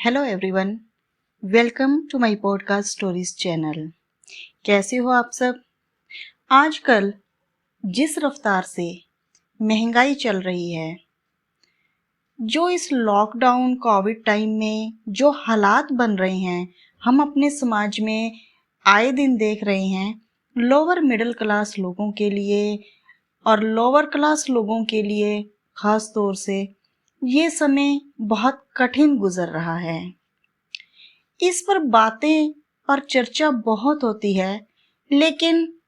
Hello everyone, welcome to my podcast stories channel. कैसे हो आप सब? आजकल जिस रफ्तार से महंगाई चल रही है, जो इस लॉकडाउन कोविड टाइम में जो हालात बन रहे हैं, हम अपने समाज में आए दिन देख रहे हैं। लोअर मिडिल क्लास लोगों के लिए और लोअर क्लास लोगों के लिए खास तौर से ये समय बहुत कठिन गुजर रहा है। इस पर बातें और चर्चा बहुत होती है, लेकिन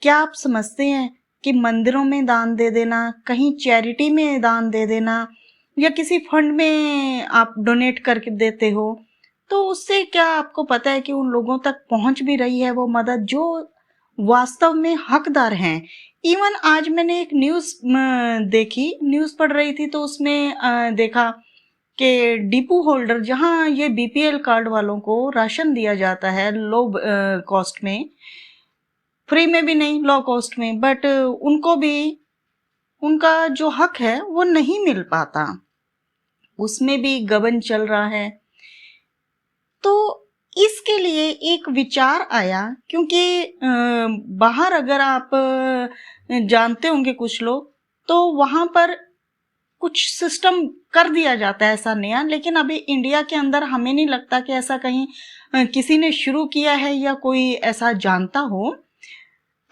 क्या आप समझते हैं कि मंदिरों में दान दे देना, कहीं चैरिटी में दान दे देना या किसी फंड में आप डोनेट करके देते हो, तो उससे क्या आपको पता है कि उन लोगों तक पहुंच भी रही है वो मदद जो वास्तव में हकदार हैं? इवन आज मैंने एक न्यूज़ पढ़ रही थी, तो उसमें देखा कि डिपो होल्डर, जहां ये बीपीएल कार्ड वालों को राशन दिया जाता है लो कॉस्ट में, फ्री में भी नहीं, लो कॉस्ट में, बट उनको भी उनका जो हक है वो नहीं मिल पाता, उसमें भी गबन चल रहा है। तो इसके लिए एक विचार आया, क्योंकि बाहर अगर आप जानते होंगे कुछ लोग, तो वहां पर कुछ सिस्टम कर दिया जाता है ऐसा नया, लेकिन अभी इंडिया के अंदर हमें नहीं लगता कि ऐसा कहीं किसी ने शुरू किया है या कोई ऐसा जानता हो।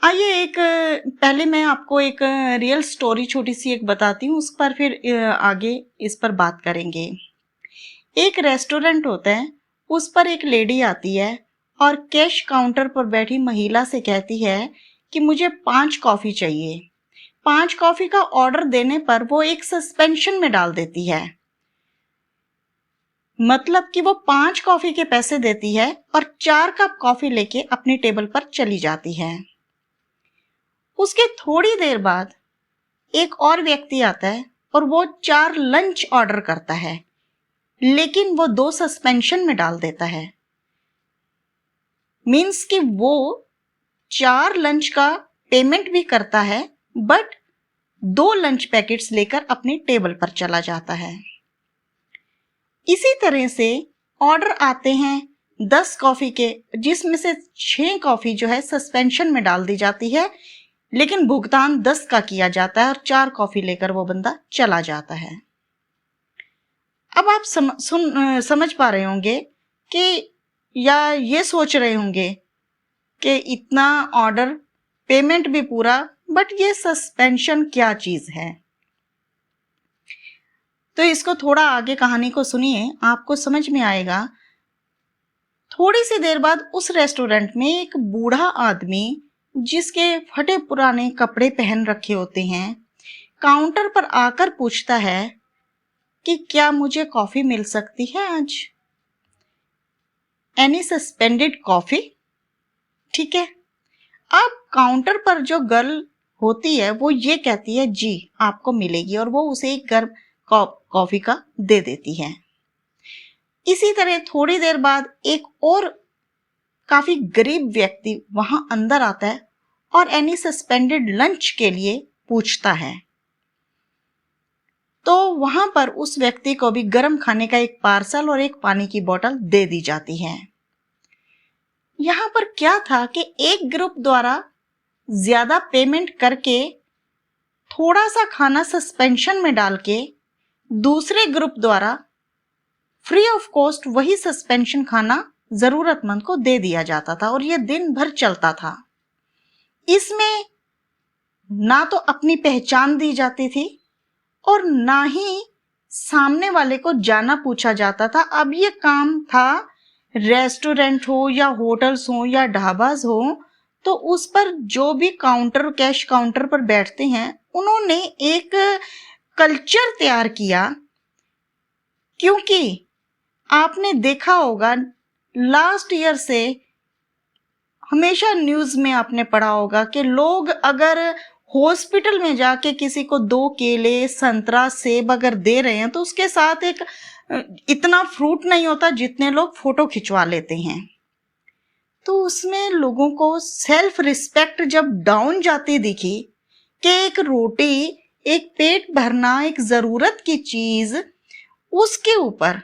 आइए पहले मैं आपको एक रियल स्टोरी छोटी सी एक बताती हूँ, उस पर फिर आगे इस पर बात करेंगे। एक रेस्टोरेंट होता है, उस पर एक लेडी आती है और कैश काउंटर पर बैठी महिला से कहती है कि मुझे 5 कॉफी चाहिए। 5 कॉफी का ऑर्डर देने पर वो एक सस्पेंशन में डाल देती है, मतलब कि वो 5 कॉफी के पैसे देती है और 4 कप कॉफी लेके अपनी टेबल पर चली जाती है। उसके थोड़ी देर बाद एक और व्यक्ति आता है और वो 4 लंच ऑर्डर करता है, लेकिन वो 2 सस्पेंशन में डाल देता है। मीन्स कि वो 4 लंच का पेमेंट भी करता है, बट 2 लंच पैकेट्स लेकर अपनी टेबल पर चला जाता है। इसी तरह से ऑर्डर आते हैं 10 कॉफी के, जिसमें से 6 कॉफी जो है सस्पेंशन में डाल दी जाती है, लेकिन भुगतान 10 का किया जाता है और 4 कॉफी लेकर वो बंदा चला जाता है। अब आप समझ पा रहे होंगे कि, या ये सोच रहे होंगे कि इतना ऑर्डर, पेमेंट भी पूरा, बट ये सस्पेंशन क्या चीज है? तो इसको थोड़ा आगे कहानी को सुनिए, आपको समझ में आएगा। थोड़ी सी देर बाद उस रेस्टोरेंट में एक बूढ़ा आदमी, जिसके फटे पुराने कपड़े पहन रखे होते हैं, काउंटर पर आकर पूछता है कि क्या मुझे कॉफी मिल सकती है आज? Any suspended coffee? ठीक है। अब काउंटर पर जो गर्ल होती है वो ये कहती है जी आपको मिलेगी, और वो उसे एक गर्म कॉफी का दे देती है। इसी तरह थोड़ी देर बाद एक और काफी गरीब व्यक्ति वहां अंदर आता है और एनी सस्पेंडेड लंच के लिए पूछता है, तो वहां पर उस व्यक्ति को भी गर्म खाने का एक पार्सल और एक पानी की बोतल दे दी जाती है। यहां पर क्या था कि एक ग्रुप द्वारा ज्यादा पेमेंट करके थोड़ा सा खाना सस्पेंशन में डाल के दूसरे ग्रुप द्वारा फ्री ऑफ कॉस्ट वही सस्पेंशन खाना जरूरतमंद को दे दिया जाता था, और यह दिन भर चलता था। इसमें ना तो अपनी पहचान दी जाती थी और ना ही सामने वाले को जाना पूछा जाता था। अब ये काम था, रेस्टोरेंट हो या होटल्स हो या ढाबाज हो, तो उस पर जो भी कैश काउंटर पर बैठते हैं, उन्होंने एक कल्चर तैयार किया। क्योंकि आपने देखा होगा लास्ट ईयर से हमेशा न्यूज में आपने पढ़ा होगा कि लोग अगर हॉस्पिटल में जाके किसी को 2 केले, संतरा, सेब अगर दे रहे हैं, तो उसके साथ एक इतना फ्रूट नहीं होता जितने लोग फोटो खिंचवा लेते हैं। तो उसमें लोगों को सेल्फ रिस्पेक्ट जब डाउन जाती दिखी कि एक रोटी, एक पेट भरना, एक जरूरत की चीज, उसके ऊपर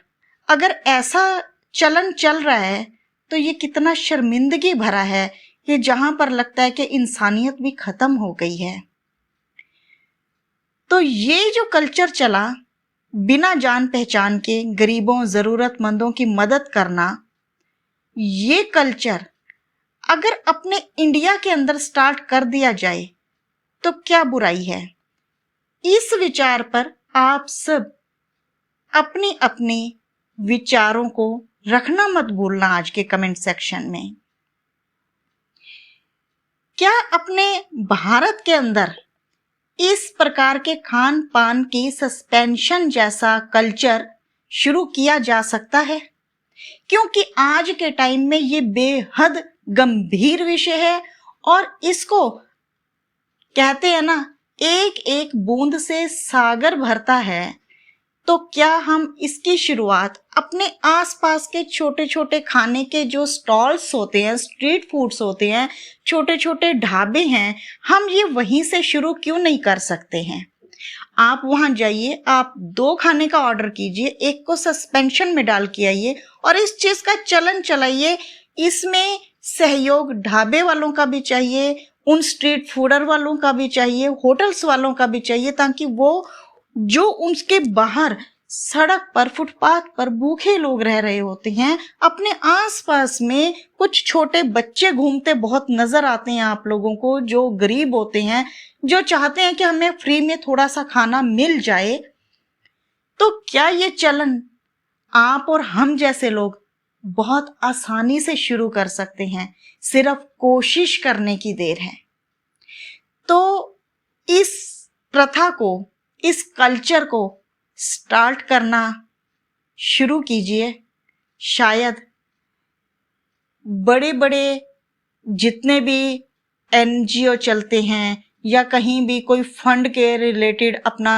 अगर ऐसा चलन चल रहा है तो ये कितना शर्मिंदगी भरा है कि जहां पर लगता है कि इंसानियत भी खत्म हो गई है। तो ये जो कल्चर चला, बिना जान पहचान के गरीबों जरूरतमंदों की मदद करना, ये कल्चर अगर अपने इंडिया के अंदर स्टार्ट कर दिया जाए तो क्या बुराई है। इस विचार पर आप सब अपनी अपनी विचारों को रखना मत भूलना आज के कमेंट सेक्शन में। क्या अपने भारत के अंदर इस प्रकार के खान पान की सस्पेंशन जैसा कल्चर शुरू किया जा सकता है? क्योंकि आज के टाइम में ये बेहद गंभीर विषय है और इसको कहते हैं ना, एक एक बूंद से सागर भरता है। तो क्या हम इसकी शुरुआत अपने आसपास के छोटे छोटे खाने के जो स्टॉल्स होते हैं, स्ट्रीट फूड्स होते हैं, छोटे छोटे ढाबे हैं, हम ये वहीं से शुरू क्यों नहीं कर सकते हैं? आप वहां जाइए, आप 2 खाने का ऑर्डर कीजिए, एक को सस्पेंशन में डाल के आइए और इस चीज का चलन चलाइए। इसमें सहयोग ढाबे वालों का भी चाहिए, उन स्ट्रीट फूडर वालों का भी चाहिए, होटल्स वालों का भी चाहिए, ताकि वो जो उसके बाहर सड़क पर, फुटपाथ पर भूखे लोग रह रहे होते हैं, अपने आसपास में कुछ छोटे बच्चे घूमते बहुत नजर आते हैं आप लोगों को, जो गरीब होते हैं, जो चाहते हैं कि हमें फ्री में थोड़ा सा खाना मिल जाए। तो क्या ये चलन आप और हम जैसे लोग बहुत आसानी से शुरू कर सकते हैं? सिर्फ कोशिश करने की देर है। तो इस प्रथा को, इस कल्चर को स्टार्ट करना शुरू कीजिए। शायद बड़े बड़े जितने भी एनजीओ चलते हैं या कहीं भी कोई फंड के रिलेटेड अपना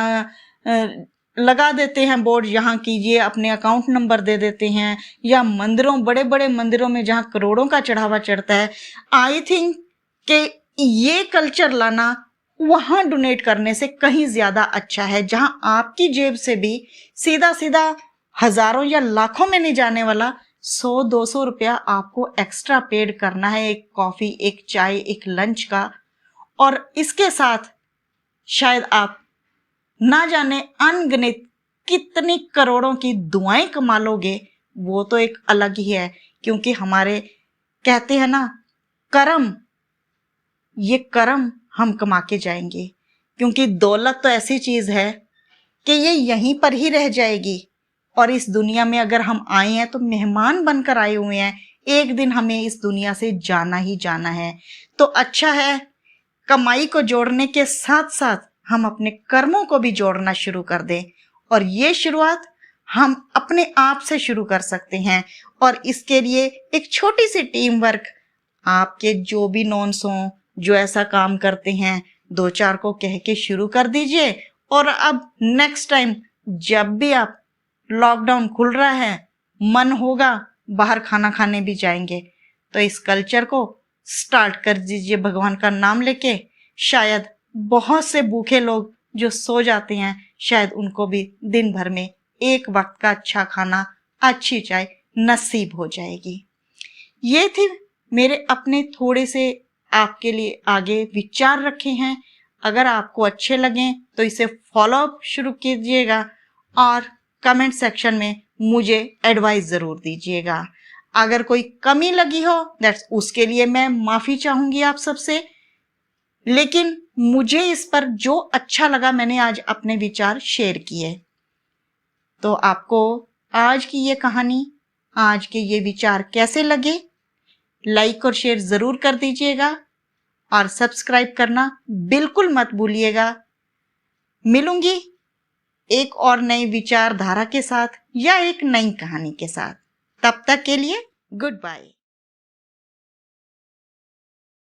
लगा देते हैं बोर्ड, यहाँ कीजिए, अपने अकाउंट नंबर दे देते हैं, या मंदिरों, बड़े बड़े मंदिरों में जहाँ करोड़ों का चढ़ावा चढ़ता है, आई थिंक कि ये कल्चर लाना वहां डोनेट करने से कहीं ज्यादा अच्छा है, जहां आपकी जेब से भी सीधा सीधा हजारों या लाखों में नहीं जाने वाला 100-200 रुपया आपको एक्स्ट्रा पेड करना है, एक कॉफी, एक चाय, एक लंच का। और इसके साथ शायद आप ना जाने अनगिनत कितनी करोड़ों की दुआएं कमा लोगे, वो तो एक अलग ही है। क्योंकि हमारे कहते हैं ना, कर्म, ये कर्म हम कमा के जाएंगे। क्योंकि दौलत तो ऐसी चीज है कि ये यहीं पर ही रह जाएगी, और इस दुनिया में अगर हम आए हैं तो मेहमान बनकर आए हुए हैं, एक दिन हमें इस दुनिया से जाना ही जाना है। तो अच्छा है, कमाई को जोड़ने के साथ साथ हम अपने कर्मों को भी जोड़ना शुरू कर दें, और ये शुरुआत हम अपने आप से शुरू कर सकते हैं। और इसके लिए एक छोटी सी टीम वर्क, आपके जो भी नॉन्स हों जो ऐसा काम करते हैं, 2-4 को कह के शुरू कर दीजिए। और अब नेक्स्ट टाइम जब भी आप, लॉकडाउन खुल रहा है, मन होगा बाहर खाना खाने भी जाएंगे, तो इस कल्चर को स्टार्ट कर दीजिए भगवान का नाम लेके। शायद बहुत से भूखे लोग जो सो जाते हैं, शायद उनको भी दिन भर में एक वक्त का अच्छा खाना, अच्छी चाय नसीब हो जाएगी। ये थी मेरे अपने थोड़े से आपके लिए आगे विचार रखे हैं। अगर आपको अच्छे लगें तो इसे फॉलो अप शुरू कीजिएगा और कमेंट सेक्शन में मुझे एडवाइस जरूर दीजिएगा। अगर कोई कमी लगी हो दैट्स उसके लिए मैं माफी चाहूंगी आप सबसे, लेकिन मुझे इस पर जो अच्छा लगा मैंने आज अपने विचार शेयर किए। तो आपको आज की ये कहानी, आज के ये विचार कैसे लगे, लाइक और शेयर जरूर कर दीजिएगा और सब्सक्राइब करना बिल्कुल मत भूलिएगा। मिलूंगी एक और नई विचारधारा के साथ या एक नई कहानी के साथ। तब तक के लिए गुड बाय।